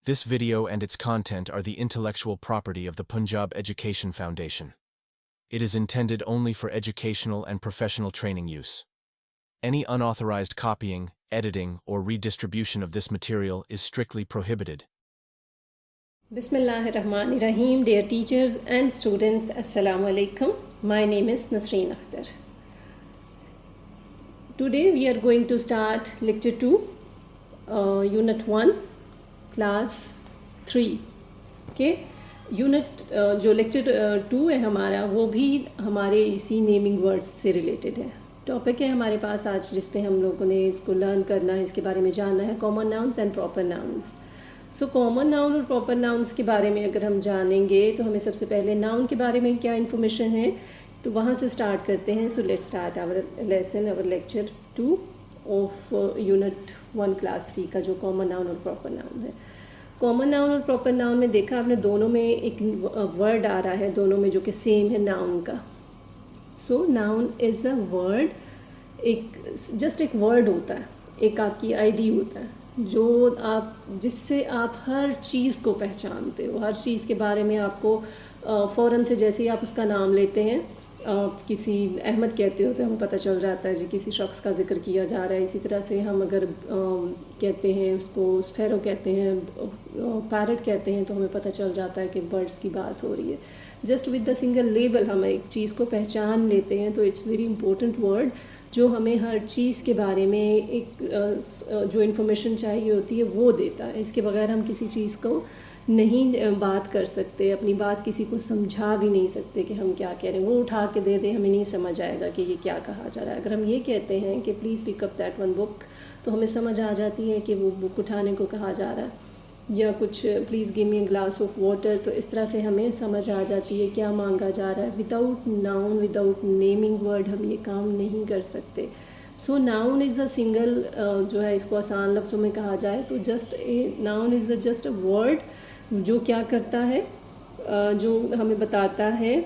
This video and its content are the intellectual property of the Punjab Education Foundation. It is intended only for educational and professional training use. Any unauthorized copying, editing, or redistribution of this material is strictly prohibited. Bismillahirrahmanirrahim. Dear teachers and students, Assalamu alaikum. My name is Nasreen Akhtar. Today we are going to start lecture 2, unit 1, class 3. Okay, unit जो lecture 2 है हमारा, वो भी हमारे इसी naming words से related है. Topic है हमारे पास आज जिस पे हम लोगों ने इसको लर्न करना है, इसके बारे में जानना है, common nouns and proper nouns. So common noun और प्रॉपर नाउन्स के बारे में अगर हम जानेंगे तो हमें सबसे पहले नाउन के बारे में क्या इन्फॉर्मेशन है तो वहाँ से स्टार्ट करते हैं. So let's start our lesson, our lecture 2 of unit 1 class 3 का जो कॉमन नाउन और प्रॉपर नाउन है. कॉमन नाउन और प्रॉपर नाउन में देखा आपने, दोनों में एक वर्ड आ रहा है, दोनों में जो कि सेम है नाउन का. सो नाउन इज़ अ वर्ड, एक जस्ट एक वर्ड होता है, एक आपकी आईडी होता है जो आप जिससे आप हर चीज़ को पहचानते हो. हर चीज़ के बारे में आपको फ़ौरन से जैसे ही आप उसका नाम लेते हैं, किसी अहमद कहते हो तो हमें पता चल जाता है जी किसी शख्स का जिक्र किया जा रहा है. इसी तरह से हम अगर कहते हैं उसको स्पैरो कहते हैं, पैरट कहते हैं, तो हमें पता चल जाता है कि बर्ड्स की बात हो रही है. Just with the single label हम एक चीज़ को पहचान लेते हैं. तो इट्स वेरी इंपॉर्टेंट वर्ड जो हमें हर चीज़ के बारे में एक जो इन्फॉर्मेशन चाहिए होती है वो देता है. इसके बगैर हम किसी चीज़ को नहीं बात कर सकते, अपनी बात किसी को समझा भी नहीं सकते कि हम क्या कह रहे हैं. वो उठा के दे दे, हमें नहीं समझ आएगा कि ये क्या कहा जा रहा है. अगर हम ये कहते हैं कि please pick up that one book, तो हमें समझ आ जाती है कि वो बुक उठाने को कहा जा रहा है. या कुछ please give me a glass of water, तो इस तरह से हमें समझ आ जाती है क्या मांगा जा रहा है. Without noun, without naming word हम ये काम नहीं कर सकते. सो नाउन इज़ अ सिंगल, जो है इसको आसान लफ्ज़ों में कहा जाए तो just a noun is the just a word जो क्या करता है, जो हमें बताता है,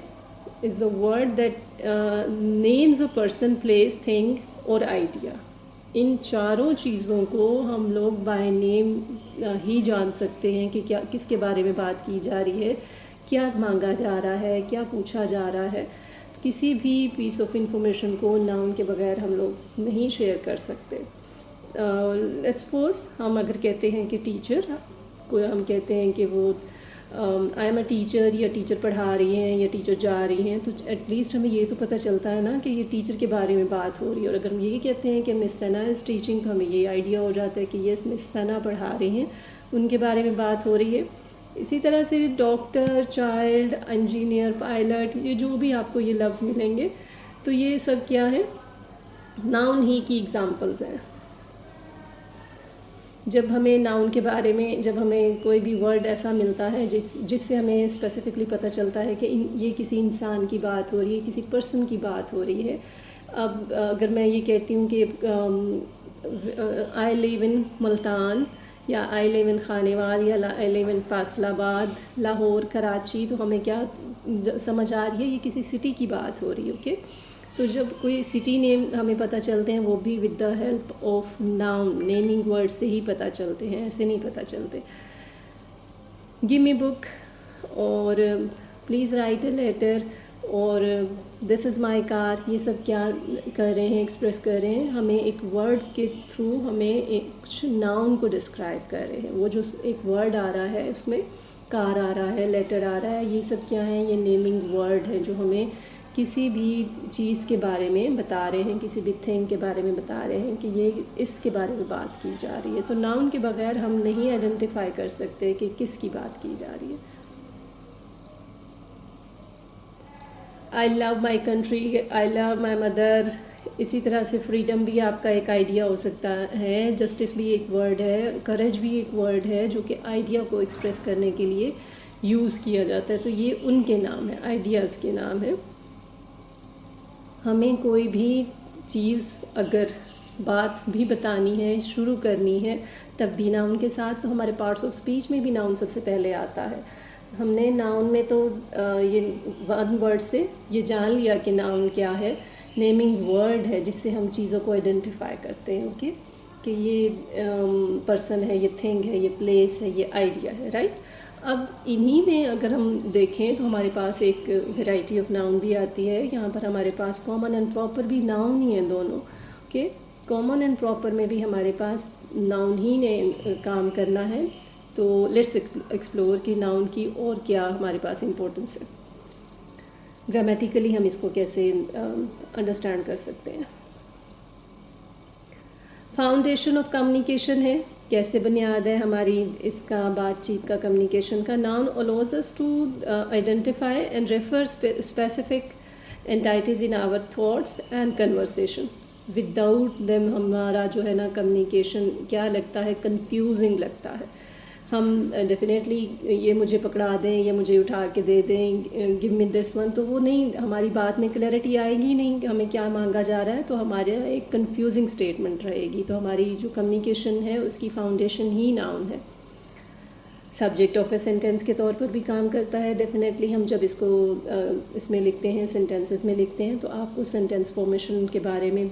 is a word that names a person, place, thing और आइडिया. इन चारों चीज़ों को हम लोग बाय नेम ही जान सकते हैं कि क्या किसके बारे में बात की जा रही है, क्या मांगा जा रहा है, क्या पूछा जा रहा है. किसी भी पीस ऑफ इंफॉर्मेशन को नाउन के बगैर हम लोग नहीं शेयर कर सकते. लेट्स सपोज हम अगर कहते हैं कि टीचर, कोई हम कहते हैं कि वो आई एम अ टीचर, या टीचर पढ़ा रही हैं या टीचर जा रही हैं, तो एटलीस्ट हमें ये तो पता चलता है ना कि ये टीचर के बारे में बात हो रही है. और अगर हम ये कहते हैं कि मिस सना इज़ टीचिंग, तो हमें ये आइडिया हो जाता है कि यस मिस सना पढ़ा रही हैं, उनके बारे में बात हो रही है. इसी तरह से डॉक्टर, चाइल्ड, इंजीनियर, पायलट, ये जो भी आपको ये लफ्ज़ मिलेंगे तो ये सब क्या है, नाउन ही की एग्ज़ाम्पल्स हैं. जब हमें नाउन के बारे में, जब हमें कोई भी वर्ड ऐसा मिलता है जिससे हमें स्पेसिफिकली पता चलता है कि ये किसी इंसान की बात हो रही है, किसी पर्सन की बात हो रही है. अब अगर मैं ये कहती हूँ कि आई लिव इन मुल्तान, या आई लिव इन खानेवाल, या I live in Faisalabad, Lahore, Karachi, तो हमें क्या समझ आ रही है, ये किसी सिटी की बात हो रही है. ओके, तो जब कोई सिटी नेम हमें पता चलते हैं वो भी with the help of noun, naming word से ही पता चलते हैं, ऐसे नहीं पता चलते. गिव मी बुक, और प्लीज़ राइट अ लेटर, और दिस इज़ माई कार, ये सब क्या कर रहे हैं, एक्सप्रेस कर रहे हैं, हमें एक वर्ड के थ्रू हमें एक कुछ नाउन को डिस्क्राइब कर रहे हैं. वो जो एक वर्ड आ रहा है उसमें कार आ रहा है, लेटर आ रहा है, ये सब क्या है, ये नेमिंग वर्ड है जो हमें किसी भी चीज़ के बारे में बता रहे हैं, किसी भी थिंग के बारे में बता रहे हैं कि ये इसके बारे में बात की जा रही है. तो नाउन के बगैर हम नहीं आइडेंटिफाई कर सकते कि किसकी बात की जा रही है. I love my country, I love my mother. इसी तरह से फ्रीडम भी आपका एक आइडिया हो सकता है, जस्टिस भी एक वर्ड है, करेज भी एक वर्ड है जो कि आइडिया को एक्सप्रेस करने के लिए यूज़ किया जाता है. तो ये उनके नाम है, आइडियाज़ के नाम है. हमें कोई भी चीज़ अगर बात भी बतानी है, शुरू करनी है, तब भी नाउन के साथ, तो हमारे पार्ट्स ऑफ स्पीच में भी नाउन सबसे पहले आता है. हमने नाउन में तो ये वन वर्ड से ये जान लिया कि नाउन क्या है, नेमिंग वर्ड है जिससे हम चीज़ों को आइडेंटिफाई करते हैं. ओके, कि ये पर्सन है, ये थिंग है, ये प्लेस है, ये आइडिया है, राइट। अब इन्हीं में अगर हम देखें तो हमारे पास एक वैरायटी ऑफ नाउन भी आती है। यहाँ पर हमारे पास कॉमन एंड प्रॉपर भी नाउन ही है दोनों। ओके, कॉमन एंड प्रॉपर में भी हमारे पास नाउन ही ने काम करना है। तो लेट्स एक्सप्लोर कि नाउन की और क्या हमारे पास इम्पोर्टेंस है, ग्रामेटिकली हम इसको कैसे अंडरस्टैंड कर सकते हैं। फाउंडेशन ऑफ कम्युनिकेशन है, कैसे बुनियाद है हमारी इसका बातचीत का, कम्युनिकेशन का। Noun allows us to identify and refer specific entities in our thoughts and conversation. Without them हमारा जो है ना कम्युनिकेशन क्या लगता है, कंफ्यूजिंग लगता है। हम डेफिनेटली ये मुझे पकड़ा दें, ये मुझे उठा के दे दें, गिव मी दिस वन, तो वो नहीं, हमारी बात में क्लैरिटी आएगी नहीं कि हमें क्या मांगा जा रहा है, तो हमारे एक कंफ्यूजिंग स्टेटमेंट रहेगी। तो हमारी जो कम्युनिकेशन है उसकी फाउंडेशन ही नाउन है। सब्जेक्ट ऑफ ए सेंटेंस के तौर पर भी काम करता है डेफिनेटली। हम जब इसको इसमें लिखते हैं, सेंटेंसेस में लिखते हैं, तो आपको सेंटेंस फॉर्मेशन के बारे में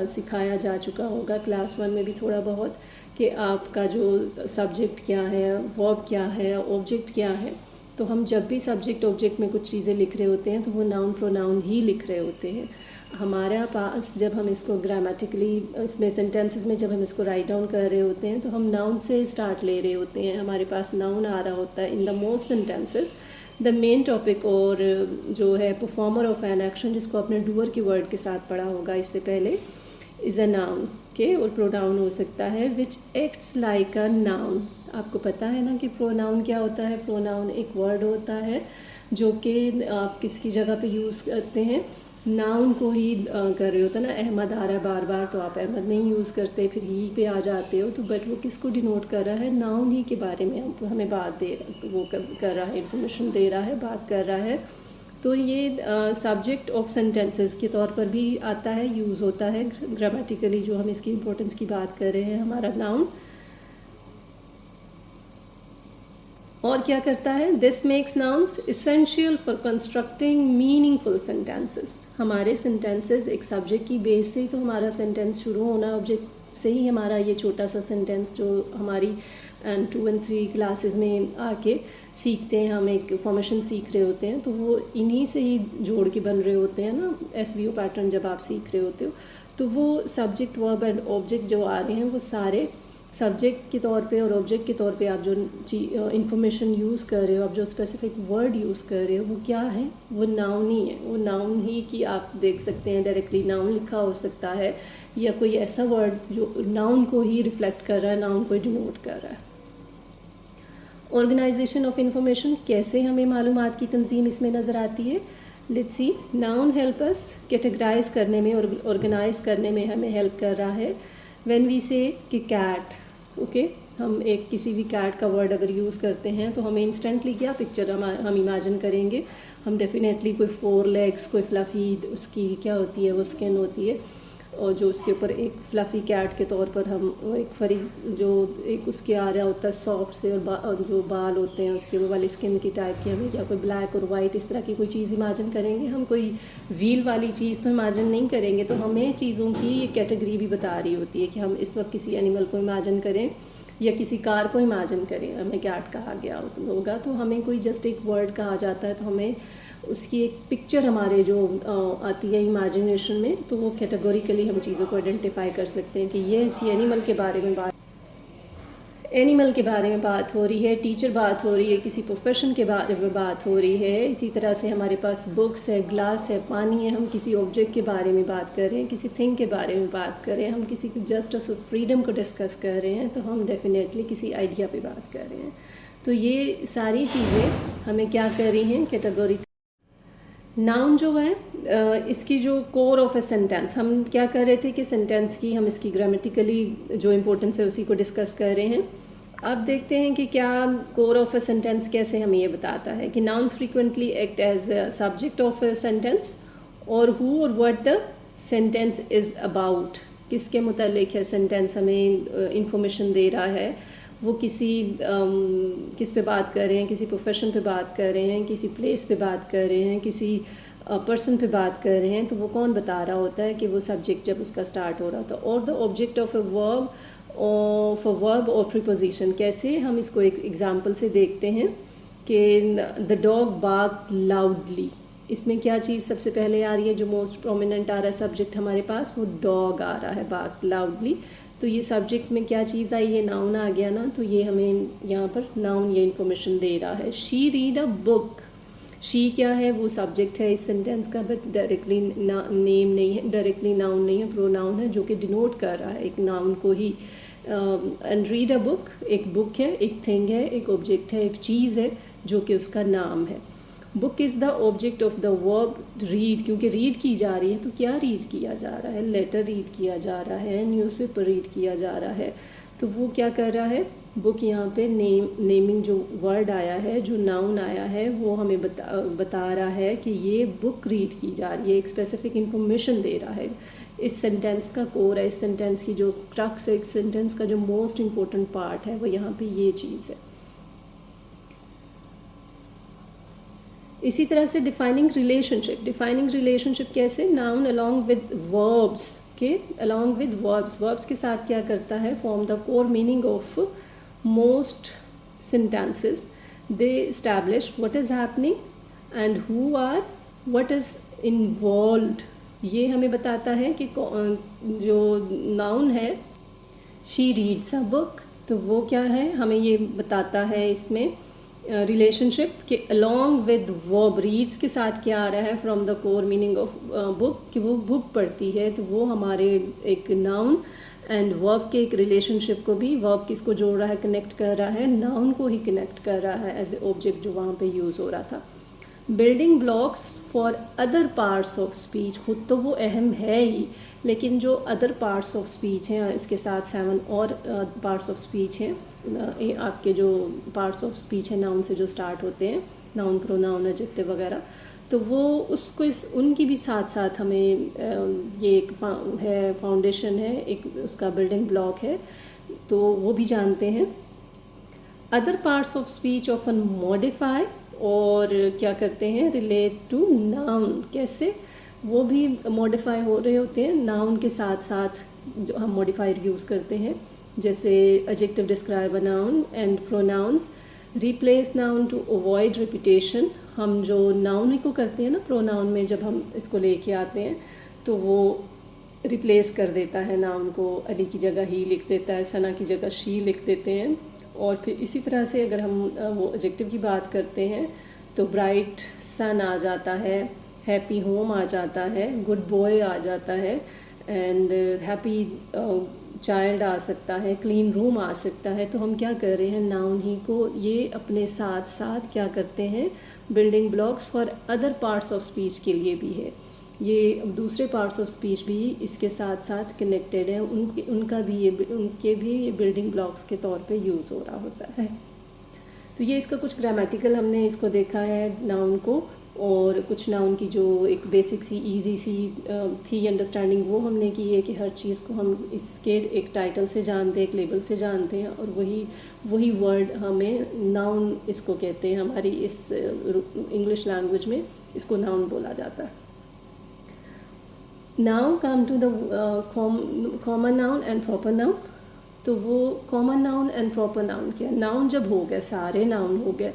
सिखाया जा चुका होगा क्लास 1 में भी थोड़ा बहुत, कि आपका जो सब्जेक्ट क्या है, वर्ब क्या है, ऑब्जेक्ट क्या है। तो हम जब भी सब्जेक्ट ऑब्जेक्ट में कुछ चीज़ें लिख रहे होते हैं तो वो नाउन प्रोनाउन ही लिख रहे होते हैं। हमारे पास जब हम इसको ग्रामेटिकली इसमें सेंटेंसेस में जब हम इसको राइट डाउन कर रहे होते हैं तो हम नाउन से स्टार्ट ले रहे होते हैं। हमारे पास नाउन आ रहा होता है in the most sentences. The main topic और जो है परफॉर्मर ऑफ एन एक्शन, जिसको आपने डूअर की वर्ड के साथ पढ़ा होगा इससे पहले, इज़ अ नाउन के, और प्रोनाउन हो सकता है which acts like a noun. आपको पता है ना कि प्रोनाउन क्या होता है। प्रोनाउन एक वर्ड होता है जो कि आप किसकी जगह पे यूज़ करते हैं, नाउन को ही कर रहे होते हैं ना। अहमद आ रहा है बार बार, तो आप अहमद नहीं यूज़ करते, फिर ही पे आ जाते हो, तो बट वो किसको डिनोट कर रहा है, नाउन ही के बारे में हमें बात दे वो कर रहा है, इंफॉर्मेशन दे रहा है, बात कर रहा है। तो ये सब्जेक्ट ऑफ सेंटेंसेस के तौर पर भी आता है, यूज़ होता है ग्रामेटिकली। जो हम इसकी इम्पोर्टेंस की बात कर रहे हैं, हमारा नाउन और क्या करता है, this makes nouns essential for constructing meaningful sentences. हमारे सेंटेंसेस एक सब्जेक्ट की बेस से ही तो हमारा सेंटेंस शुरू होना, ऑब्जेक्ट से ही हमारा ये छोटा सा सेंटेंस जो हमारी 2 और 3 क्लासेस में आके सीखते हैं, हम एक फॉर्मेशन सीख रहे होते हैं, तो वो इन्हीं से ही जोड़ के बन रहे होते हैं ना। SVO पैटर्न जब आप सीख रहे होते हो तो वो सब्जेक्ट, वर्ब एंड ऑब्जेक्ट जो आ रहे हैं वो सारे सब्जेक्ट के तौर पे और ऑब्जेक्ट के तौर पे आप जो इंफॉर्मेशन यूज़ कर रहे हो, आप जो स्पेसिफिक वर्ड यूज़ कर रहे हो, वो क्या है, वो नाउन ही है। वो नाउन ही की आप देख सकते हैं डायरेक्टली नाउन लिखा हो सकता है, या कोई ऐसा वर्ड जो नाउन को ही रिफ्लेक्ट कर रहा है, नाउन को डिनोट कर रहा है। ऑर्गेनाइजेशन ऑफ इंफॉर्मेशन, कैसे हमें मालूमात की तंजीम इसमें नज़र आती है। Let's see, noun help us categorise करने में और ऑर्गेनाइज करने में हमें हेल्प कर रहा है। व्हेन वी से कि कैट, ओके, हम एक किसी भी कैट का वर्ड अगर यूज़ करते हैं तो हमें इंस्टेंटली क्या पिक्चर हम इमेजिन करेंगे, हम डेफिनेटली कोई 4 लेग्स, कोई फ्लफ़ी उसकी क्या होती है, वो स्किन होती है, और जो उसके ऊपर एक फ्लफ़ी कैट के तौर पर हम एक फरी जो एक उसके आ रहा होता है सॉफ्ट से, और जो बाल होते हैं उसके वो वाली स्किन की टाइप की, हमें या कोई ब्लैक और वाइट इस तरह की कोई चीज़ इमेजिन करेंगे। हम कोई व्हील वाली चीज़ तो इमेजिन नहीं करेंगे। तो हमें चीज़ों की ये कैटेगरी भी बता रही होती है कि हम इस वक्त किसी एनिमल को इमेजिन करें या किसी कार को इमेजिन करें, हमें कैट कहा गया होगा, तो हमें कोई जस्ट एक वर्ड कहा जाता है तो हमें उसकी एक पिक्चर हमारे जो आती है इमेजिनेशन में, तो वो कैटेगोरिकली हम चीज़ों को आइडेंटिफाई कर सकते हैं कि ये इसी एनिमल के बारे में बात हो रही है, टीचर बात हो रही है, किसी प्रोफेशन के बारे में बात हो रही है। इसी तरह से हमारे पास बुक्स है, ग्लास है, पानी है, हम किसी ऑब्जेक्ट के बारे में बात कर रहे हैं, किसी थिंग के बारे में बात कर रहे हैं, हम किसी जस्टिस ऑफ फ्रीडम को डिस्कस कर रहे हैं, तो हम डेफिनेटली किसी आइडिया पे बात कर रहे हैं। तो ये सारी चीज़ें हमें क्या कर रही हैं, कैटेगरी। नाउन जो है इसकी जो कोर ऑफ ए सेंटेंस, हम क्या कर रहे थे कि सेंटेंस की हम इसकी ग्रामेटिकली जो इम्पोर्टेंस है उसी को डिस्कस कर रहे हैं। अब देखते हैं कि क्या कोर ऑफ ए सेंटेंस कैसे हमें ये बताता है कि noun frequently act as subject of a sentence और हु और what the sentence is about, किसके मुतालिक है सेंटेंस, हमें इंफॉर्मेशन दे रहा है, वो किस पे बात कर रहे हैं, किसी प्रोफेशन पे बात कर रहे हैं, किसी प्लेस पे बात कर रहे हैं, किसी पर्सन पे बात कर रहे हैं, तो वो कौन बता रहा होता है कि वो सब्जेक्ट जब उसका स्टार्ट हो रहा था। और the object of a verb for verb और प्रीपोजिशन। कैसे, हम इसको एक एग्जांपल से देखते हैं कि द डॉग बार्क लाउडली, इसमें क्या चीज़ सबसे पहले आ रही है, जो मोस्ट प्रोमिनेंट आ रहा है सब्जेक्ट हमारे पास, वो डॉग आ रहा है, बार्क लाउडली। तो ये सब्जेक्ट में क्या चीज़ आई, ये नाउन आ गया ना, तो ये हमें यहाँ पर नाउन ये इन्फॉर्मेशन दे रहा है। She read a book, she क्या है, वो सब्जेक्ट है इस सेंटेंस का, बट डायरेक्टली नेम नहीं है, डायरेक्टली नाउन नहीं है, प्रोनाउन है जो कि डिनोट कर रहा है एक नाउन को ही। एंड रीड अ बुक, एक बुक है, एक थिंग है, एक ऑब्जेक्ट है, एक चीज़ है जो कि उसका नाम है। Book is the object of the verb read, क्योंकि रीड की जा रही है तो क्या रीड किया जा रहा है, लेटर रीड किया जा रहा है, न्यूज़पेपर रीड किया जा रहा है, तो वो क्या कर रहा है, बुक यहाँ पे नेमिंग जो वर्ड आया है, जो नाउन आया है, वो हमें बता रहा है कि ये बुक रीड की जा रही है, एक स्पेसिफिक इंफॉर्मेशन दे रहा है। इस सेंटेंस का कोर है, इस सेंटेंस की जो क्रक्स है, इस सेंटेंस का जो मोस्ट इम्पोर्टेंट पार्ट है, वो यहाँ पे ये चीज़ है। इसी तरह से डिफाइनिंग रिलेशनशिप कैसे, नाउन अलॉन्ग विद वर्ब्स के, अलॉन्ग विद वर्ब्स के साथ क्या करता है, form the core meaning of most sentences, they establish what is happening and who are, what is involved. ये हमें बताता है कि जो नाउन है शी रीड्स अ बुक, तो वो क्या है, हमें ये बताता है इसमें रिलेशनशिप के अलॉन्ग विद वर्ब, रीड्स के साथ क्या आ रहा है, from the core meaning of book, कि वो बुक पढ़ती है, तो वो हमारे एक नाउन एंड वर्ब के एक रिलेशनशिप को भी, वर्ब किसको जोड़ रहा है, कनेक्ट कर रहा है, नाउन को ही कनेक्ट कर रहा है एज ए ऑब्जेक्ट जो वहाँ पे यूज़ हो रहा था। Building blocks for other parts of speech, खुद तो वो अहम है ही, लेकिन जो अदर पार्ट्स ऑफ स्पीच हैं, इसके साथ 7 और पार्ट्स ऑफ स्पीच हैं, आपके जो पार्ट्स ऑफ स्पीच हैं नाउन से जो स्टार्ट होते हैं, नाउन, प्रोनाउन, एडजेक्टिव वगैरह, तो वो उसको उनकी भी साथ साथ हमें ये एक है फाउंडेशन है, एक उसका बिल्डिंग ब्लॉक है, तो वो भी जानते हैं। Other parts of speech often modify, और क्या करते हैं, रिलेट टू नाउन, कैसे, वो भी मॉडिफाई हो रहे होते हैं नाउन के साथ साथ, जो हम मॉडिफायर यूज़ करते हैं, जैसे adjective describe a noun and pronouns, replace noun to avoid repetition, हम जो नाउन को करते हैं ना प्रोनाउन में, जब हम इसको लेके आते हैं तो वो रिप्लेस कर देता है नाउन को, अली की जगह ही लिख देता है, सना की जगह शी लिख देते हैं। और फिर इसी तरह से अगर हम वो एडजेक्टिव की बात करते हैं तो ब्राइट सन आ जाता है, हैप्पी होम आ जाता है, गुड बॉय आ जाता है, एंड हैप्पी चाइल्ड आ सकता है, क्लीन रूम आ सकता है। तो हम क्या कर रहे हैं, नाउन ही को ये अपने साथ साथ क्या करते हैं, building blocks for other parts of speech के लिए भी है, ये दूसरे पार्ट्स ऑफ स्पीच भी इसके साथ साथ कनेक्टेड हैं, उनके भी ये बिल्डिंग ब्लॉक्स के तौर पे यूज़ हो रहा होता है। तो ये इसका कुछ ग्रामेटिकल हमने इसको देखा है नाउन को, और कुछ नाउन की जो एक बेसिक सी इजी सी थी अंडरस्टैंडिंग, वो हमने की है कि हर चीज़ को हम इसके एक टाइटल से जानते हैं, एक लेबल से जानते हैं, और वही वर्ड हमें नाउन इसको कहते हैं, हमारी इस इंग्लिश लैंग्वेज में इसको नाउन बोला जाता है। Now come to the common noun and proper noun. तो वो common noun and proper noun क्या, नाउन जब हो गए, सारे नाउन हो गए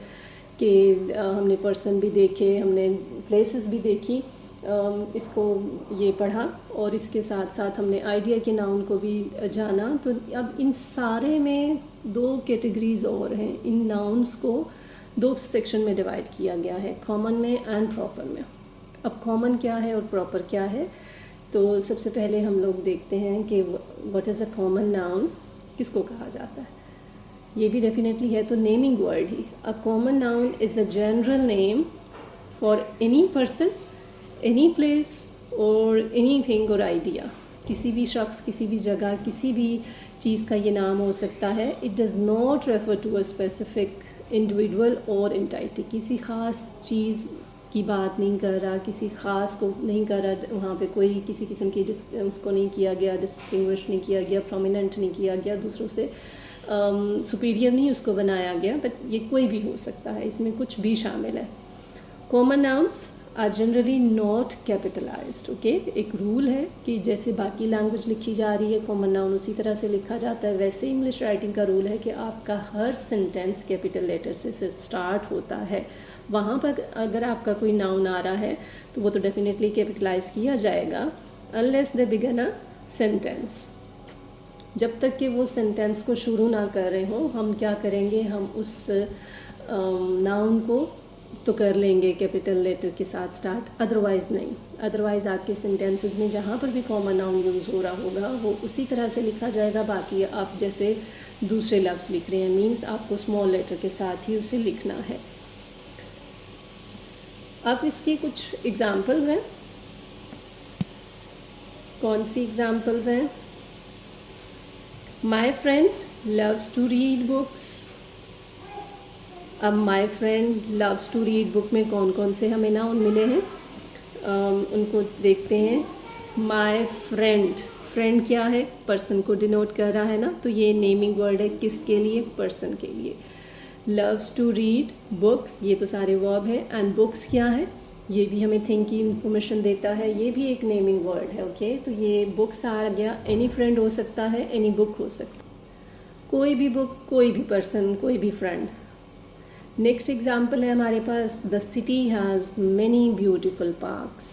कि हमने पर्सन भी देखे, हमने प्लेसेस भी देखी, इसको ये पढ़ा, और इसके साथ साथ हमने आइडिया के नाउन को भी जाना। तो अब इन सारे में 2 कैटेगरीज और हैं, इन नाउन्स को 2 सेक्शन में डिवाइड किया गया है, कॉमन में एंड प्रॉपर में। अब कॉमन क्या है और प्रॉपर क्या है, तो सबसे पहले हम लोग देखते हैं कि what is a common noun, किसको कहा जाता है। ये भी डेफिनेटली है तो naming word he. A common noun is a general name for any person, any place और एनी थिंग और आइडिया। किसी भी शख्स, किसी भी जगह, किसी भी चीज़ का ये नाम हो सकता है। It does not refer to a specific individual और एंटिटी, किसी ख़ास चीज़ की बात नहीं कर रहा, किसी ख़ास को नहीं कर रहा, वहाँ पे कोई किसी किस्म की उसको नहीं किया गया, डिस्टिंग्विश नहीं किया गया, प्रोमिनेंट नहीं किया गया, दूसरों से सुपीरियर नहीं उसको बनाया गया, बट ये कोई भी हो सकता है, इसमें कुछ भी शामिल है। Common nouns are generally not capitalised. Okay, एक रूल है कि जैसे बाकी लैंग्वेज लिखी जा रही है कॉमन नाउन उसी तरह से लिखा जाता है, वैसे इंग्लिश राइटिंग का रूल है कि आपका हर सेंटेंस कैपिटल लेटर से स्टार्ट होता है। वहाँ पर अगर आपका कोई नाउन आ रहा है तो वो तो डेफिनेटली कैपिटलाइज किया जाएगा, unless they begin a sentence. जब तक कि वो सेंटेंस को शुरू ना कर रहे हो हम क्या करेंगे, हम उस नाउन को तो कर लेंगे कैपिटल लेटर के साथ स्टार्ट, अदरवाइज़ नहीं। अदरवाइज़ आपके सेंटेंसेस में जहाँ पर भी कॉमन नाउन यूज़ हो रहा होगा वो उसी तरह से लिखा जाएगा। बाकी आप जैसे दूसरे लफ्ज़ लिख रहे हैं मीन्स आपको स्मॉल लेटर के साथ ही उसे लिखना है। अब इसकी कुछ एग्जांपल्स हैं। कौन सी एग्जांपल्स हैं? My friend loves to read books. अब my friend loves to read book में कौन कौन से हमें नाउन मिले हैं उनको देखते हैं। माई फ्रेंड, फ्रेंड क्या है? पर्सन को डिनोट कर रहा है ना, तो ये नेमिंग वर्ड है किसके लिए? पर्सन के लिए। लव्स टू रीड बुक्स, ये तो सारे वर्ब है। एंड बुक्स क्या है? ये भी हमें थिंग की इंफॉर्मेशन देता है, ये भी एक नेमिंग वर्ड है। ओके, तो ये बुक्स आ गया। एनी फ्रेंड हो सकता है, एनी बुक हो सकता है, कोई भी बुक, कोई भी पर्सन, कोई भी फ्रेंड। नेक्स्ट एग्जाम्पल है हमारे पास, the city has many beautiful parks.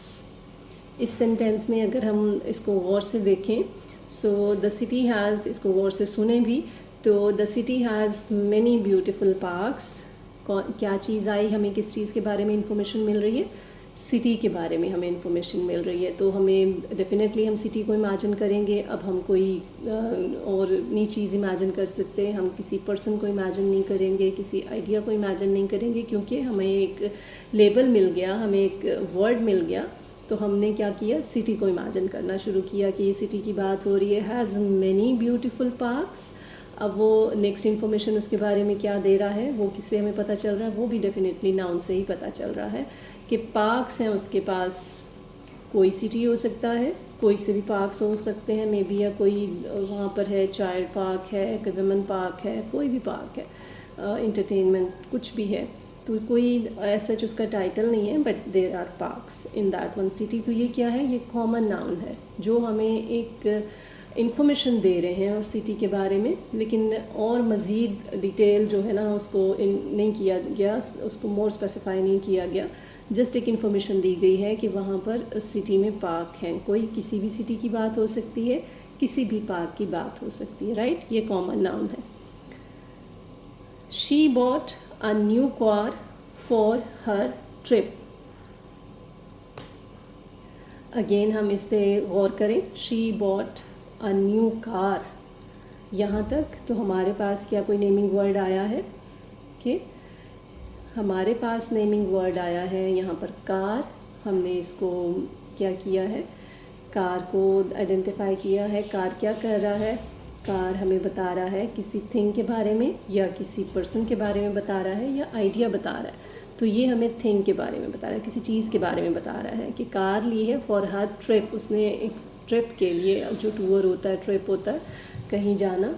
इस सेंटेंस में अगर हम इसको गौर से देखें, सो द सिटी हैज़, इसको गौर से सुने भी तो the city has many beautiful parks. क्या चीज़ आई? हमें किस चीज़ के बारे में इंफॉर्मेशन मिल रही है? सिटी के बारे में हमें इंफॉर्मेशन मिल रही है। तो हमें डेफिनेटली हम सिटी को इमेजिन करेंगे। अब हम कोई और नई चीज़ इमेजिन कर सकते हैं, हम किसी पर्सन को इमेजिन नहीं करेंगे, किसी आइडिया को इमेजिन नहीं करेंगे, क्योंकि हमें एक लेबल मिल गया, हमें एक वर्ड मिल गया। तो हमने क्या किया? सिटी को इमेजिन करना शुरू किया कि ये सिटी की बात हो रही है, हैज़ मैनी ब्यूटीफुल पार्क्स। अब वो नेक्स्ट इन्फॉर्मेशन उसके बारे में क्या दे रहा है, वो किससे हमें पता चल रहा है? वो भी डेफिनेटली नाउन से ही पता चल रहा है कि पार्क्स हैं उसके पास। कोई सिटी हो सकता है, कोई से भी पार्क्स हो सकते हैं मे बी, या कोई वहाँ पर है चाइल्ड पार्क है, कोई वुमेन पार्क है, कोई भी पार्क है, इंटरटेनमेंट कुछ भी है। तो कोई ऐसा उसका टाइटल नहीं है, but there are parks in that one city. तो ये क्या है? ये कॉमन नाउन है जो हमें एक इन्फॉर्मेशन दे रहे हैं उस सिटी के बारे में, लेकिन और मज़ीद डिटेल जो है ना उसको नहीं किया गया, उसको मोर स्पेसिफाई नहीं किया गया। जस्ट एक इन्फॉर्मेशन दी गई है कि वहाँ पर सिटी में पार्क हैं। कोई किसी भी सिटी की बात हो सकती है, किसी भी पार्क की बात हो सकती है, राइट? ये कॉमन नाउन है। She bought a new car for her trip. Again हम इस पे गौर करें, she bought a new car. यहाँ तक तो हमारे पास क्या कोई नेमिंग वर्ड आया है? ओके, हमारे पास नेमिंग वर्ड आया है यहाँ पर कार। हमने इसको क्या किया है? कार को आइडेंटिफाई किया है। कार क्या कर रहा है? कार हमें बता रहा है किसी थिंग के बारे में, या किसी पर्सन के बारे में बता रहा है, या आइडिया बता रहा है। तो ये हमें थिंग के बारे में बता रहा है, किसी चीज़ के बारे में बता रहा है कि कार ली है फॉर हर ट्रिप। उसने एक ट्रिप के लिए, जो टूर होता है, ट्रिप होता है कहीं जाना,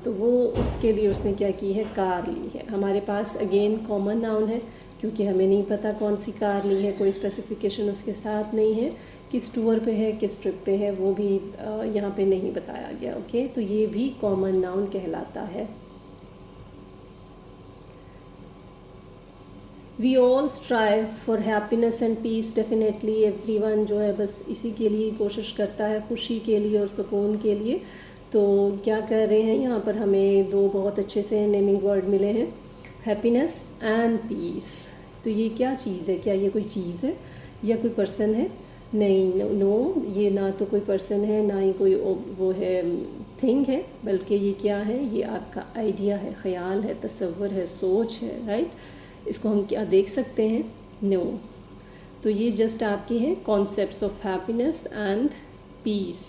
तो वो उसके लिए उसने क्या की है? कार ली है। हमारे पास अगेन कॉमन नाउन है क्योंकि हमें नहीं पता कौन सी कार ली है, कोई स्पेसिफिकेशन उसके साथ नहीं है, किस टूर पे है, किस ट्रिप पे है, वो भी यहाँ पे नहीं बताया गया। ओके, तो ये भी कॉमन नाउन कहलाता है। We all strive for happiness and peace. Definitely everyone जो है बस इसी के लिए कोशिश करता है, खुशी के लिए और सुकून के लिए। तो क्या कर रहे हैं यहाँ पर? हमें दो बहुत अच्छे से नेमिंग वर्ड मिले हैं, हैप्पीनेस एंड पीस। तो ये क्या चीज़ है? क्या ये कोई चीज़ है या कोई पर्सन है? नहीं, नो, ये ना तो कोई पर्सन है, ना ही कोई वो है थिंग है, बल्कि ये क्या है? ये आपका आइडिया है, ख्याल है, तसव्वुर है, सोच है, राइट? इसको हम क्या देख सकते हैं? नो। तो ये जस्ट आपके हैं concepts of happiness and peace,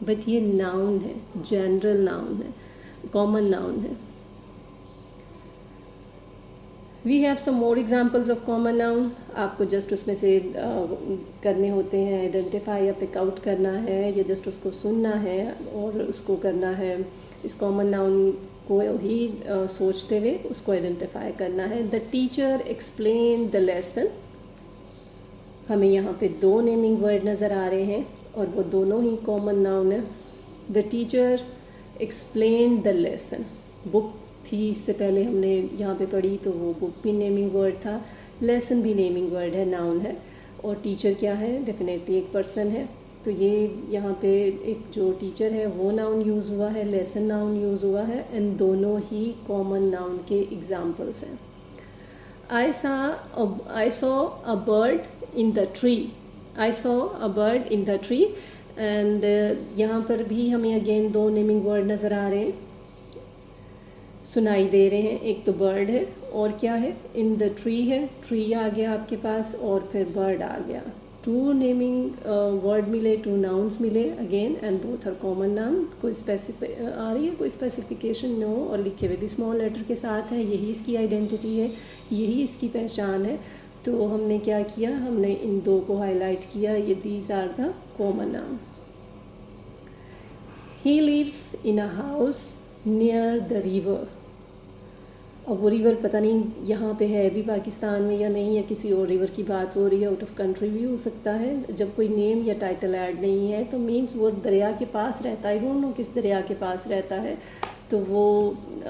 but ये नाउन है, जनरल नाउन है, कॉमन नाउन है। We have some more examples of common noun. आपको जस्ट उसमें से करने होते हैं, आइडेंटिफाई या पिक आउट करना है, या जस्ट उसको सुनना है और उसको करना है। इस कॉमन नाउन को ही सोचते हुए उसको आइडेंटिफाई करना है। The teacher explain the lesson हमें यहाँ पे 2 नेमिंग वर्ड नज़र आ रहे हैं और वो दोनों ही कॉमन नाउन है। The teacher explain the lesson, book थी इससे पहले हमने यहाँ पे पढ़ी, तो वो बुक भी नेमिंग वर्ड था, लेसन भी नेमिंग वर्ड है, नाउन है। और टीचर क्या है, डेफिनेटली एक पर्सन है, तो ये यहाँ पे एक जो टीचर है वो नाउन यूज़ हुआ है, लेसन नाउन यूज़ हुआ है, एंड दोनों ही कॉमन नाउन के एग्जाम्पल्स हैं। I saw a bird in the tree. I saw a bird in the tree. And यहाँ पर भी हमें अगेन 2 नेमिंग वर्ड नज़र आ रहे हैं, सुनाई दे रहे हैं। एक तो बर्ड है और क्या है, इन द ट्री है, ट्री आ गया आपके पास और फिर बर्ड आ गया। 2 नेमिंग वर्ड मिले, 2 नाउन्स मिले again, and both are common noun. कोई आ रही है कोई स्पेसिफिकेशन? नो, और लिखे हुए भी स्मॉल लेटर के साथ है, यही इसकी आइडेंटिटी है, यही इसकी पहचान है। तो हमने क्या किया, हमने इन 2 को हाईलाइट किया, ये these are the common noun. He lives in a house near the river. अब वो रिवर पता नहीं यहाँ पे है भी पाकिस्तान में या नहीं, या किसी और रिवर की बात हो रही है, आउट ऑफ कंट्री भी हो सकता है। जब कोई नेम या टाइटल ऐड नहीं है तो मीन्स वो दरिया के पास रहता है, आई डोंट नो किस दरिया के पास रहता है, तो वो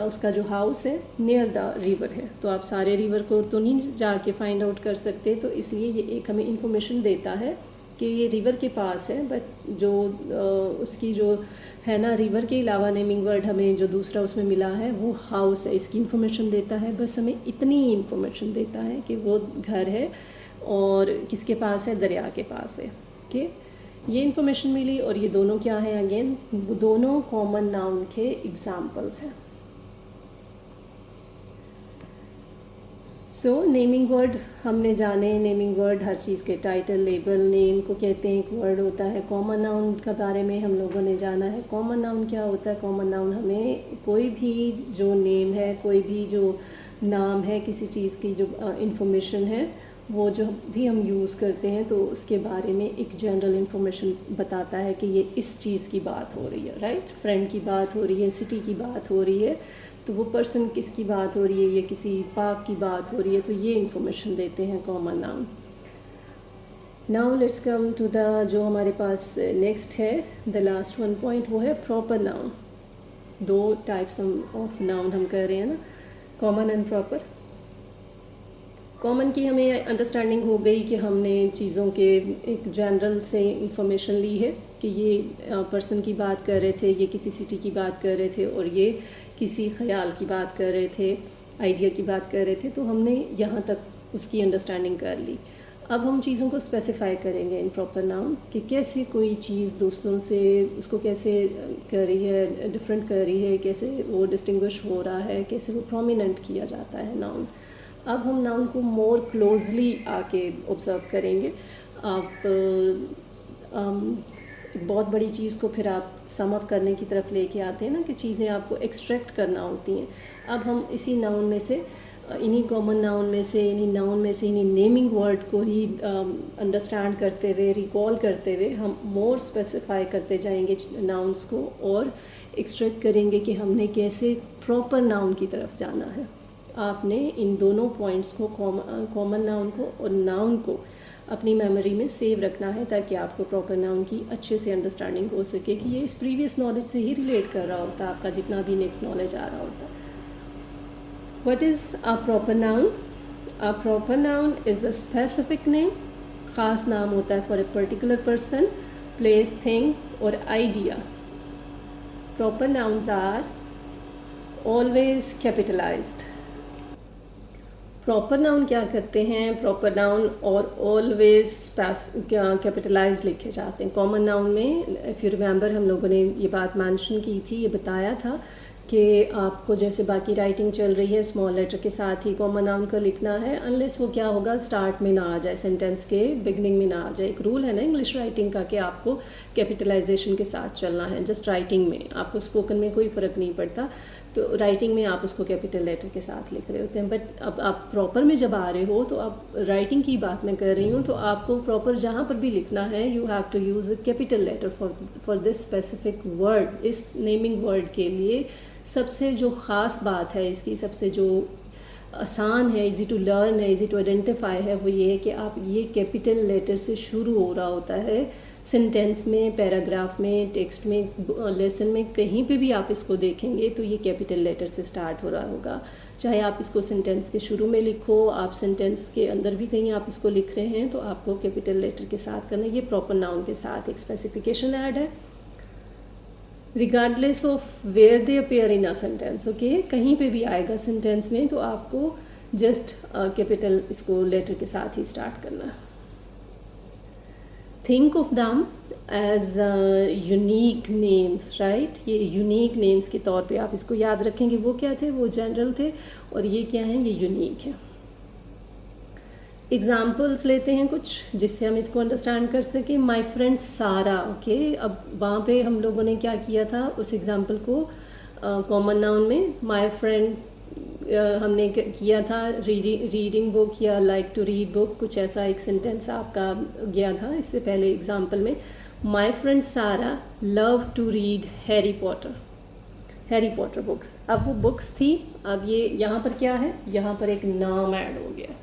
उसका जो हाउस है नियर द रिवर है। तो आप सारे रिवर को तो नहीं जाके फाइंड आउट कर सकते, तो इसलिए ये एक हमें इंफॉर्मेशन देता है कि ये रिवर के पास है, बट जो उसकी जो है ना, रिवर के अलावा नेमिंग वर्ड हमें जो दूसरा उसमें मिला है वो हाउस है, इसकी इन्फॉर्मेशन देता है। बस हमें इतनी ही इन्फॉर्मेशन देता है कि वो घर है और किसके पास है, दरिया के पास है। ओके, ये इन्फॉर्मेशन मिली, और ये दोनों क्या हैं, अगेन दोनों कॉमन नाउन के एग्जाम्पल्स हैं। सो नेमिंग वर्ड हमने जाने, नेमिंग वर्ड हर चीज़ के टाइटल, लेबल, नेम को कहते हैं, एक वर्ड होता है। कॉमन नाउन के बारे में हम लोगों ने जाना है। कॉमन नाउन क्या होता है? कॉमन नाउन हमें कोई भी जो नेम है, कोई भी जो नाम है, किसी चीज़ की जो इंफॉर्मेशन है, वो जो भी हम यूज़ करते हैं तो उसके बारे में एक जनरल इन्फॉर्मेशन बताता है कि ये इस चीज़ की बात हो रही है, राइट। फ्रेंड की बात हो रही है, सिटी की बात हो रही है, तो वो पर्सन किसकी बात हो रही है, ये किसी पार्क की बात हो रही है, तो ये इन्फॉर्मेशन देते हैं common noun. Now let's come to the जो हमारे पास नेक्स्ट है, द लास्ट 1 पॉइंट, वो है proper noun. 2 types of noun हम कर रहे हैं ना, कॉमन एंड प्रॉपर। कॉमन की हमें अंडरस्टैंडिंग हो गई कि हमने चीज़ों के एक जनरल से इंफॉर्मेशन ली है कि ये पर्सन की बात कर रहे थे, ये किसी सिटी की बात कर रहे थे, और ये किसी ख्याल की बात कर रहे थे, आइडिया की बात कर रहे थे, तो हमने यहाँ तक उसकी अंडरस्टैंडिंग कर ली। अब हम चीज़ों को स्पेसिफाई करेंगे इन प्रॉपर नाउन कि कैसे कोई चीज़ दूसरों से उसको कैसे कर रही है, डिफरेंट कर रही है, कैसे वो डिस्टिंग्विश हो रहा है, कैसे वो प्रोमिनेंट किया जाता है नाउन। अब हम नाउन को मोर क्लोजली आके ऑब्ज़र्व करेंगे। आप एक बहुत बड़ी चीज़ को फिर आप सम अप करने की तरफ लेके आते हैं ना, कि चीज़ें आपको एक्सट्रैक्ट करना होती हैं। अब हम इसी नाउन में से, इन्हीं कॉमन नाउन में से, इन्हीं नाउन में से, इन्हीं नेमिंग वर्ड को ही अंडरस्टैंड करते हुए, रिकॉल करते हुए हम मोर स्पेसिफाई करते जाएंगे नाउन्स को, और एक्सट्रैक्ट करेंगे कि हमने कैसे प्रॉपर नाउन की तरफ जाना है। आपने इन दोनों पॉइंट्स को, कॉमन नाउन को और नाउन को, अपनी मेमोरी में सेव रखना है, ताकि आपको प्रॉपर नाउन की अच्छे से अंडरस्टैंडिंग हो सके कि ये इस प्रीवियस नॉलेज से ही रिलेट कर रहा होता है, आपका जितना भी नेक्स्ट नॉलेज आ रहा होता है। What is a proper noun? A proper noun is a specific name, ख़ास नाम होता है for a particular person, place, thing और idea. Proper nouns are always capitalised. Proper noun क्या करते हैं? Proper noun are always capitalise लिखे जाते हैं। कॉमन नाउन में इफ़ यू रिमेंबर हम लोगों ने ये बात मेंशन की थी, ये बताया था कि आपको जैसे बाकी राइटिंग चल रही है स्मॉल लेटर के साथ ही कॉमन नाउन को लिखना है, अनलेस वो क्या होगा, स्टार्ट में ना आ जाए, सेंटेंस के बिगनिंग में ना आ जाए। एक रूल है ना इंग्लिश राइटिंग का कि आपको कैपिटलाइजेशन के साथ चलना है, जस्ट राइटिंग में। आपको स्पोकन में कोई फ़र्क नहीं पड़ता, तो राइटिंग में आप उसको कैपिटल लेटर के साथ लिख रहे होते हैं। बट अब आप प्रॉपर में जब आ रहे हो, तो आप राइटिंग की बात मैं कर रही हूँ, तो आपको प्रॉपर जहाँ पर भी लिखना है, you have to use a capital letter for this specific word. इस नेमिंग वर्ड के लिए सबसे जो ख़ास बात है, इसकी सबसे जो आसान है, इजी टू लर्न है, इजी टू आइडेंटिफाई है, वो ये है कि आप ये कैपिटल लेटर से शुरू हो रहा होता है। सेंटेंस में, पैराग्राफ में, टेक्स्ट में, लेसन में, कहीं पे भी आप इसको देखेंगे तो ये कैपिटल लेटर से स्टार्ट हो रहा होगा। चाहे आप इसको सेंटेंस के शुरू में लिखो, आप सेंटेंस के अंदर भी कहीं आप इसको लिख रहे हैं तो आपको कैपिटल लेटर के साथ करना है। ये प्रॉपर नाउन के साथ एक स्पेसिफिकेशन ऐड है, regardless of where they appear in a sentence. Okay, कहीं पे भी आएगा सेंटेंस में तो आपको जस्ट कैपिटल इसको लेटर के साथ ही स्टार्ट करना है। Think of them as unique names, right. ये यूनिक नेम्स के तौर पे आप इसको याद रखेंगे। वो क्या थे? वो जनरल थे, और ये क्या है? ये यूनिक है। एग्जाम्पल्स लेते हैं कुछ जिससे हम इसको अंडरस्टैंड कर सकें। माई फ्रेंड सारा, ओके। अब वहाँ पे हम लोगों ने क्या किया था, उस एग्जाम्पल को कॉमन नाउन में माई फ्रेंड हमने किया था रीडिंग बुक या लाइक टू रीड बुक, कुछ ऐसा एक सेंटेंस आपका गया था इससे पहले एग्जाम्पल में। My friend Sara love to read Harry Potter books. अब वो बुक्स थी, अब ये यहाँ पर क्या है? यहाँ पर एक नाम ऐड हो गया।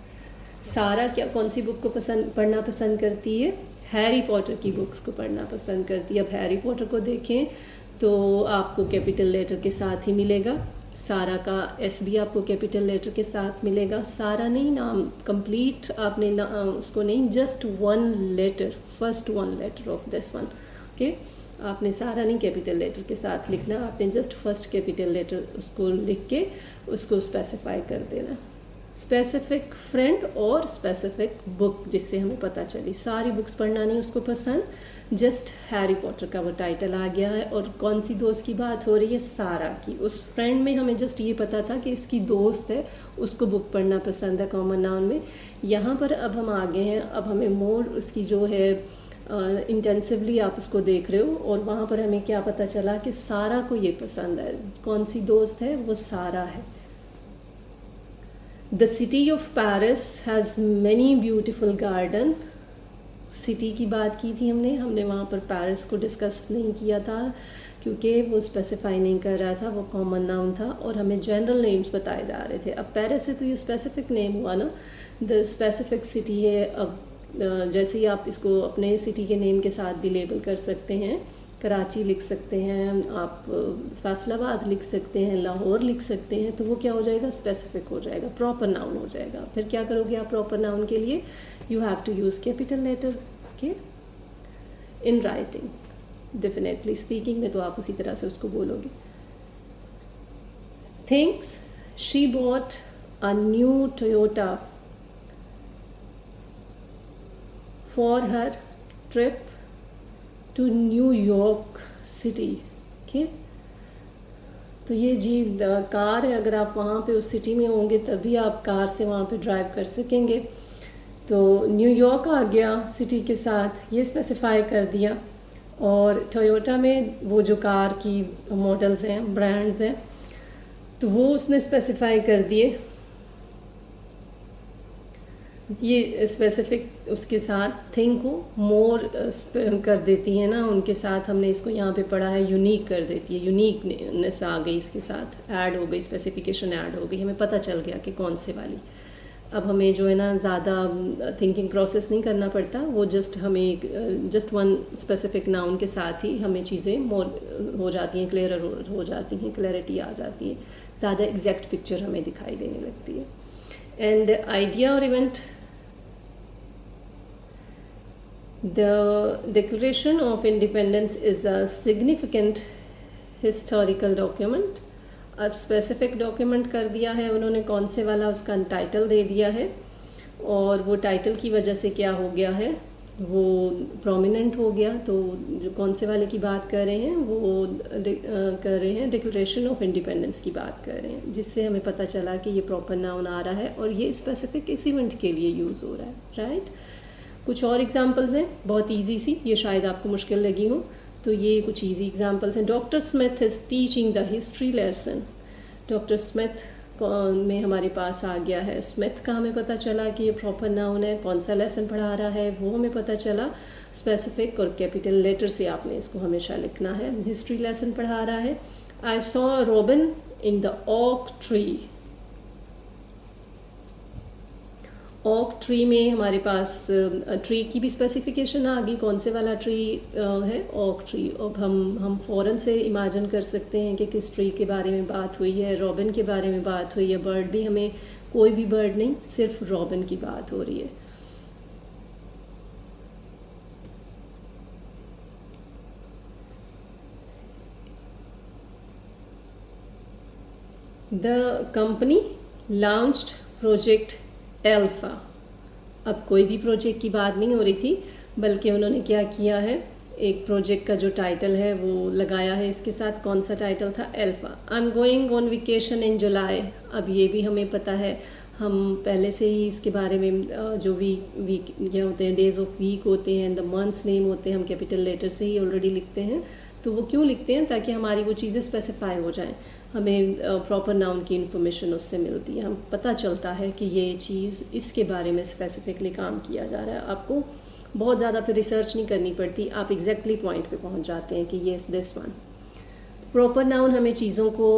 सारा क्या, कौन सी बुक को पढ़ना पसंद करती है? हैरी पॉटर की बुक्स को पढ़ना पसंद करती है। अब हैरी पॉटर को देखें तो आपको कैपिटल लेटर के साथ ही मिलेगा। सारा का एस भी आपको कैपिटल लेटर के साथ मिलेगा। सारा नहीं, नाम कंप्लीट आपने उसको नहीं, just one letter, first one letter of this one. Okay, आपने सारा नहीं कैपिटल लेटर के साथ लिखना, आपने जस्ट फर्स्ट कैपिटल लेटर उसको लिख के उसको स्पेसिफाई कर देना। स्पेसिफिक फ्रेंड और स्पेसिफिक बुक, जिससे हमें पता चली सारी बुक्स पढ़ना नहीं उसको पसंद, जस्ट हैरी पॉटर का वो टाइटल आ गया है। और कौन सी दोस्त की बात हो रही है? सारा की। उस फ्रेंड में हमें जस्ट ये पता था कि इसकी दोस्त है, उसको बुक पढ़ना पसंद है कॉमन नाउन में। यहाँ पर अब हम आगे हैं, अब हमें मोर उसकी जो है इंटेंसिवली आप उसको देख रहे हो, और वहाँ पर हमें क्या पता चला कि सारा को ये पसंद है। कौन सी दोस्त है? वो सारा है। The city of Paris has many beautiful garden. City की बात की थी हमने वहाँ पर पेरिस को डिस्कस नहीं किया था क्योंकि वो स्पेसिफाई नहीं कर रहा था, वो कॉमन नाउन था और हमें जनरल नेम्स बताए जा रहे थे। अब पेरिस है तो ये स्पेसिफिक नेम हुआ ना, द स्पेसिफिक सिटी है। अब जैसे ही आप इसको अपने सिटी के नेम के साथ भी लेबल कर सकते हैं, कराची लिख सकते हैं आप, फैसलाबाद लिख सकते हैं, लाहौर लिख सकते हैं, तो वो क्या हो जाएगा? स्पेसिफिक हो जाएगा, प्रॉपर नाउन हो जाएगा। फिर क्या करोगे आप प्रॉपर नाउन के लिए? You have to use capital letter. Okay, in writing definitely, speaking में तो आप उसी तरह से उसको बोलोगे। Thinks she bought a new Toyota for her trip to New York city. Okay, तो ये जी कार है, अगर आप वहाँ पे उस सिटी में होंगे तभी आप कार से वहाँ पे ड्राइव कर सकेंगे। तो न्यूयॉर्क आ गया सिटी के साथ, ये स्पेसिफाई कर दिया। और टोयोटा में वो जो कार की मॉडल्स हैं, ब्रांड्स हैं, तो वो उसने स्पेसिफाई कर दिए। ये स्पेसिफिक उसके साथ थिंग को मोर कर देती है ना, उनके साथ हमने इसको यहाँ पे पढ़ा है यूनिक कर देती है, यूनिकनेस आ गई, इसके साथ ऐड हो गई, स्पेसिफिकेशन ऐड हो गई, हमें पता चल गया कि कौन से वाली। अब हमें जो है ना ज़्यादा थिंकिंग प्रोसेस नहीं करना पड़ता, वो जस्ट हमें जस्ट वन स्पेसिफिक नाउन के साथ ही हमें चीज़ें मोर हो जाती हैं, क्लियर हो जाती हैं, क्लैरिटी आ जाती है, ज़्यादा एग्जैक्ट पिक्चर हमें दिखाई देने लगती है। एंड आइडिया और event, The Declaration of Independence is a significant historical document। अब स्पेसिफिक डॉक्यूमेंट कर दिया है उन्होंने, कौन से वाला, उसका टाइटल दे दिया है, और वो टाइटल की वजह से क्या हो गया है, वो प्रोमिनेंट हो गया। तो जो कौन से वाले की बात कर रहे हैं, वो कर रहे हैं डिक्लेरेशन ऑफ इंडिपेंडेंस की बात कर रहे हैं, जिससे हमें पता चला कि ये प्रॉपर नाउन आ रहा है और ये स्पेसिफिक इस इवेंट के लिए यूज़ हो रहा है, राइट। कुछ और एग्जांपल्स हैं, बहुत इजी सी, ये शायद आपको मुश्किल लगी हो, तो ये कुछ इजी एग्जांपल्स हैं। Doctor Smith is teaching the history lesson. Doctor Smith में हमारे पास आ गया है, स्मिथ का हमें पता चला कि ये प्रॉपर नाउन है, कौन सा लेसन पढ़ा रहा है वो हमें पता चला। स्पेसिफिक और कैपिटल लेटर से आपने इसको हमेशा लिखना है। हिस्ट्री लेसन पढ़ा रहा है। I saw robin in the oak tree. Oak tree में हमारे पास ट्री की भी स्पेसिफिकेशन आ गई, कौन से वाला ट्री है, ओक ट्री। अब हम फ़ौरन से इमेजिन कर सकते हैं कि किस ट्री के बारे में बात हुई है। रॉबिन के बारे में बात हुई है। बर्ड भी हमें कोई भी बर्ड नहीं, सिर्फ रॉबिन की बात हो रही है। The company launched project alpha. अब कोई भी प्रोजेक्ट की बात नहीं हो रही थी, बल्कि उन्होंने क्या किया है, एक प्रोजेक्ट का जो टाइटल है वो लगाया है इसके साथ। कौन सा टाइटल था? एल्फा। I am going on vacation in July. अब ये भी हमें पता है, हम पहले से ही इसके बारे में जो वीक क्या होते हैं, डेज ऑफ वीक होते हैं, द मंथ्स नेम होते हैं, हम कैपिटल लेटर से ही ऑलरेडी लिखते हैं। तो वो क्यों लिखते हैं? ताकि हमारी वो चीज़ें स्पेसिफाई हो जाएं, हमें प्रॉपर नाउन की इन्फॉर्मेशन उससे मिलती है, हम पता चलता है कि ये चीज़ इसके बारे में स्पेसिफिकली काम किया जा रहा है। आपको बहुत ज़्यादा फिर रिसर्च नहीं करनी पड़ती, आप एग्जैक्टली पॉइंट पे पहुंच जाते हैं कि ये दिस वन। प्रॉपर नाउन हमें चीज़ों को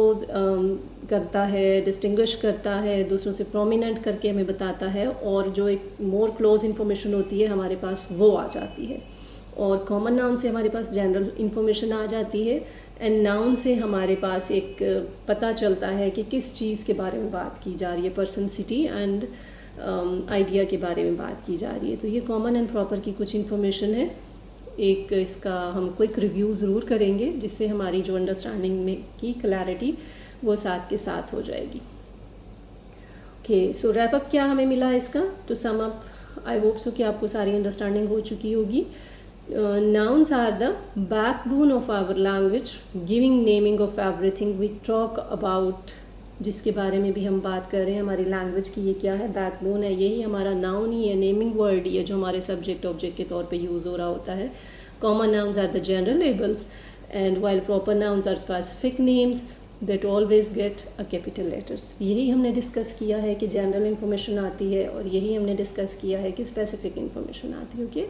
करता है, डिस्टिंग्विश करता है, दूसरों से प्रोमिनेंट करके हमें बताता है, और जो एक मोर क्लोज इन्फॉर्मेशन होती है हमारे पास वो आ जाती है। और कॉमन नाउन से हमारे पास जनरल इन्फॉर्मेशन आ जाती है, एंड नाउन से हमारे पास एक पता चलता है कि किस चीज़ के बारे में बात की जा रही है, पर्सन, सिटी एंड आइडिया के बारे में बात की जा रही है। तो ये कॉमन एंड प्रॉपर की कुछ इन्फॉर्मेशन है। एक इसका हम क्विक रिव्यू ज़रूर करेंगे, जिससे हमारी जो अंडरस्टैंडिंग में की क्लैरिटी वो साथ के साथ हो जाएगी। ओके, सो रैप अप क्या हमें मिला इसका? To sum up, I hope so कि आपको सारी अंडरस्टैंडिंग हो चुकी होगी। Nouns are the backbone of our language, giving naming of everything we talk about। जिसके बारे में भी हम बात कर रहे हैं, हमारी लैंग्वेज की ये क्या है? बैकबोन है। यही हमारा नाउन ही है, नेमिंग वर्ड ही है, जो हमारे सब्जेक्ट ऑब्जेक्ट के तौर पे यूज़ हो रहा होता है। Common nouns are the general labels, and while proper nouns are specific names that always get a capital letters. यही हमने डिस्कस किया है कि जनरल इन्फॉर्मेशन आती है, और यही हमने डिस्कस किया है कि स्पेसिफिक इन्फॉर्मेशन आती है। ओके,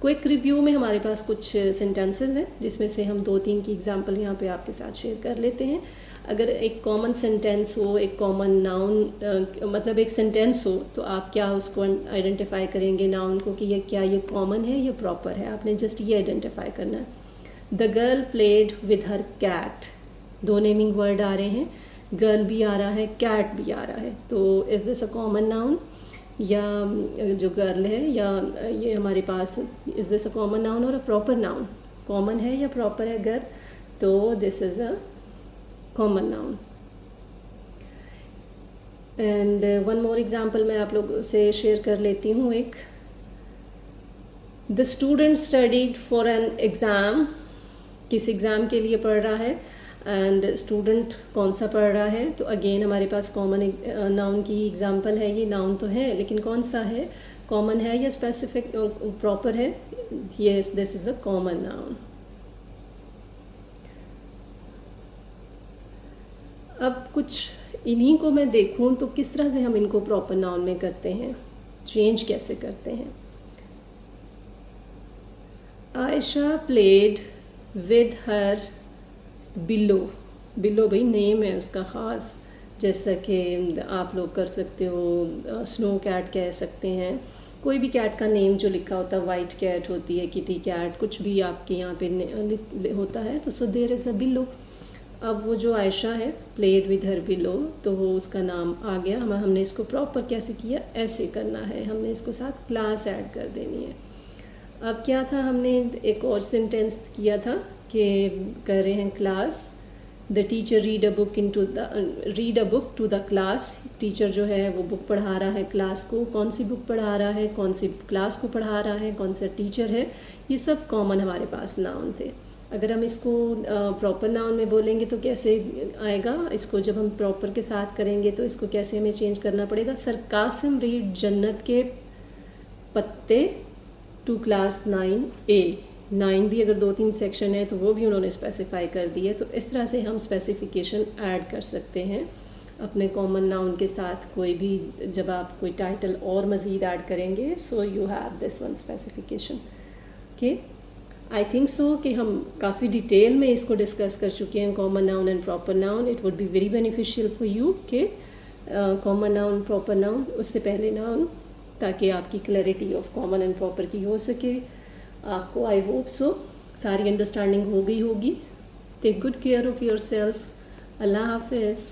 क्विक रिव्यू में हमारे पास कुछ सेंटेंसेस हैं, जिसमें से हम 2-3 की एग्जांपल यहाँ पे आपके साथ शेयर कर लेते हैं। अगर एक कॉमन सेंटेंस हो, एक कॉमन नाउन, मतलब एक सेंटेंस हो, तो आप क्या उसको आइडेंटिफाई करेंगे नाउन को कि ये क्या, ये कॉमन है या प्रॉपर है? आपने जस्ट ये आइडेंटिफाई करना है। The girl played with her cat. 2 naming word आ रहे हैं, गर्ल भी आ रहा है, कैट भी आ रहा है। तो is this a common noun, या जो गर्ल है, या ये हमारे पास is this a common noun और अ प्रॉपर नाउन? कॉमन है या प्रॉपर है गर्ल? तो this is a common noun. And one more example मैं आप लोगों से शेयर कर लेती हूँ एक। The student studied for an exam. किस एग्ज़ाम के लिए पढ़ रहा है? एंड स्टूडेंट कौन सा पढ़ रहा है? तो अगेन हमारे पास कॉमन नाउन की एग्जांपल है। ये नाउन तो है, लेकिन कौन सा है? कॉमन है या स्पेसिफिक प्रॉपर है? Yes, this is a common noun. अब कुछ इन्हीं को मैं देखूं तो किस तरह से हम इनको प्रॉपर नाउन में करते हैं, चेंज कैसे करते हैं। Ayesha played with her below. Below भाई नेम है उसका ख़ास, जैसा कि आप लोग कर सकते हो, स्नो कैट कह सकते हैं, कोई भी कैट का नेम जो लिखा होता है, वाइट कैट होती है, किटी कैट, कुछ भी आपके यहाँ पे होता है, तो so there is a below. अब वो जो आयशा है, प्लेड विद हर बिलो, तो वो उसका नाम आ गया। हमने इसको प्रॉपर कैसे किया? ऐसे करना है, हमने इसको साथ क्लास ऐड कर देनी है। अब क्या था, हमने एक और सेंटेंस किया था कि कर रहे हैं class. The teacher read a book to the class. Teacher जो है वो बुक पढ़ा रहा है क्लास को। कौन सी बुक पढ़ा रहा है, कौन सी क्लास को पढ़ा रहा है, कौन सा टीचर है, ये सब कॉमन हमारे पास नाउन थे। अगर हम इसको प्रॉपर नाउन में बोलेंगे तो कैसे आएगा? इसको जब हम प्रॉपर के साथ करेंगे तो इसको कैसे हमें चेंज करना पड़ेगा? सर कासिम रीड जन्नत के पत्ते टू क्लास 9A। 9 भी अगर 2-3 सेक्शन है तो वो भी उन्होंने स्पेसिफाई कर दिए। तो इस तरह से हम स्पेसिफिकेशन ऐड कर सकते हैं अपने कॉमन नाउन के साथ। कोई भी जब आप कोई टाइटल और मज़ीद ऐड करेंगे, so you have this one specification. Okay, I think so कि हम काफ़ी डिटेल में इसको डिस्कस कर चुके हैं, common noun and proper noun. It would be very beneficial for you कि कॉमन नाउन, प्रॉपर नाउन, उससे पहले नाउन ताकि आपकी clarity of common and proper की हो सके। आपको आई होप सो सारी अंडरस्टैंडिंग हो गई होगी। Take good care of yourself. अल्लाह हाफिज़।